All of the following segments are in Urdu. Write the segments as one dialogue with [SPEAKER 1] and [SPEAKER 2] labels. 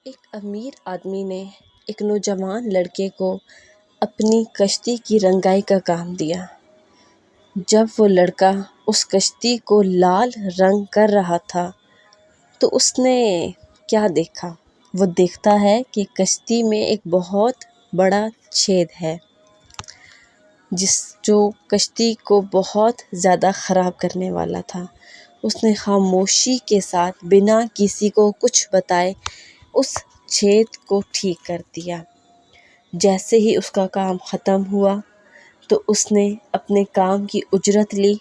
[SPEAKER 1] ایک امیر آدمی نے ایک نوجوان لڑکے کو اپنی کشتی کی رنگائی کا کام دیا۔ جب وہ لڑکا اس کشتی کو لال رنگ کر رہا تھا تو اس نے کیا دیکھا؟ وہ دیکھتا ہے کہ کشتی میں ایک بہت بڑا چھید ہے جو کشتی کو بہت زیادہ خراب کرنے والا تھا۔ اس نے خاموشی کے ساتھ بنا کسی کو کچھ بتائے اس چھید کو ٹھیک کر دیا۔ جیسے ہی اس کا کام ختم ہوا تو اس نے اپنے کام کی اجرت لی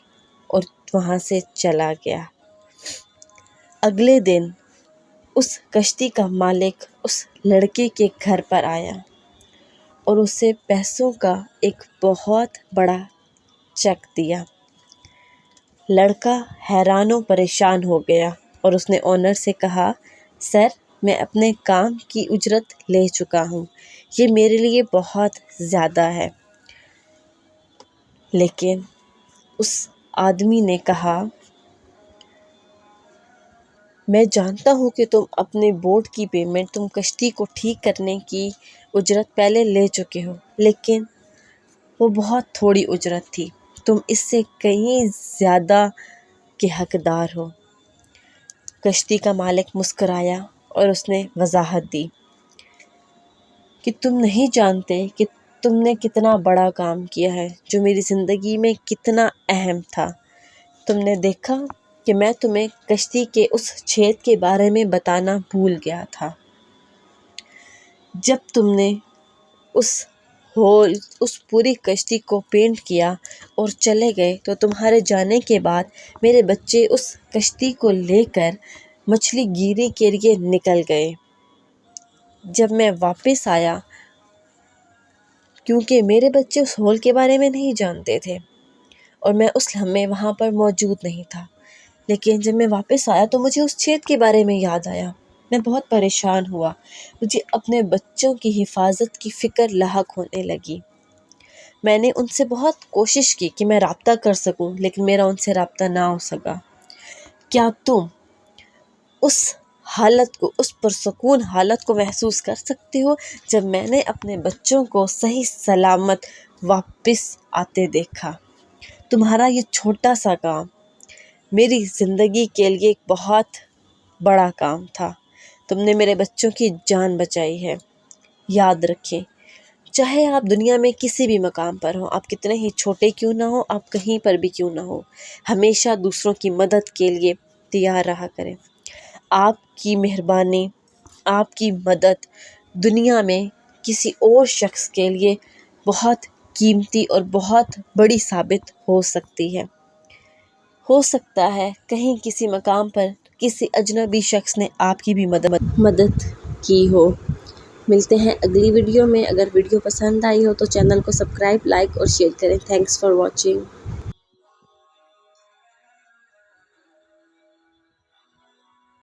[SPEAKER 1] اور وہاں سے چلا گیا۔ اگلے دن اس کشتی کا مالک اس لڑکے کے گھر پر آیا اور اسے پیسوں کا ایک بہت بڑا چیک دیا۔ لڑکا حیران و پریشان ہو گیا اور اس نے اونر سے کہا، سر، میں اپنے کام کی اجرت لے چکا ہوں، یہ میرے لیے بہت زیادہ ہے۔ لیکن اس آدمی نے کہا، میں جانتا ہوں کہ تم اپنے بوٹ کی پیمنٹ، تم کشتی کو ٹھیک کرنے کی اجرت پہلے لے چکے ہو، لیکن وہ بہت تھوڑی اجرت تھی، تم اس سے کہیں زیادہ کے حقدار ہو۔ کشتی کا مالک مسکرایا اور اس نے وضاحت دی کہ تم نہیں جانتے کہ تم نے کتنا بڑا کام کیا ہے، جو میری زندگی میں کتنا اہم تھا۔ تم نے دیکھا کہ میں تمہیں کشتی کے اس چھید کے بارے میں بتانا بھول گیا تھا۔ جب تم نے اس پوری کشتی کو پینٹ کیا اور چلے گئے تو تمہارے جانے کے بعد میرے بچے اس کشتی کو لے کر مچھلی گیری کے لیے نکل گئے۔ جب میں واپس آیا، کیونکہ میرے بچے اس ہول کے بارے میں نہیں جانتے تھے اور میں اس لمحے وہاں پر موجود نہیں تھا، لیکن جب میں واپس آیا تو مجھے اس چھید کے بارے میں یاد آیا۔ میں بہت پریشان ہوا، مجھے اپنے بچوں کی حفاظت کی فکر لاحق ہونے لگی۔ میں نے ان سے بہت کوشش کی کہ میں رابطہ کر سکوں، لیکن میرا ان سے رابطہ نہ ہو سکا۔ کیا تم اس حالت کو، اس پرسکون حالت کو محسوس کر سکتے ہو جب میں نے اپنے بچوں کو صحیح سلامت واپس آتے دیکھا؟ تمہارا یہ چھوٹا سا کام میری زندگی کے لیے ایک بہت بڑا کام تھا۔ تم نے میرے بچوں کی جان بچائی ہے۔ یاد رکھیں، چاہے آپ دنیا میں کسی بھی مقام پر ہوں، آپ کتنے ہی چھوٹے کیوں نہ ہوں، آپ کہیں پر بھی کیوں نہ ہوں، ہمیشہ دوسروں کی مدد کے لیے تیار رہا کریں۔ آپ کی مہربانی، آپ کی مدد دنیا میں کسی اور شخص کے لیے بہت قیمتی اور بہت بڑی ثابت ہو سکتی ہے۔ ہو سکتا ہے کہیں کسی مقام پر کسی اجنبی شخص نے آپ کی بھی مدد کی ہو۔ ملتے ہیں اگلی ویڈیو میں۔ اگر ویڈیو پسند آئی ہو تو چینل کو سبسکرائب، لائک اور شیئر کریں۔ Thanks for watching.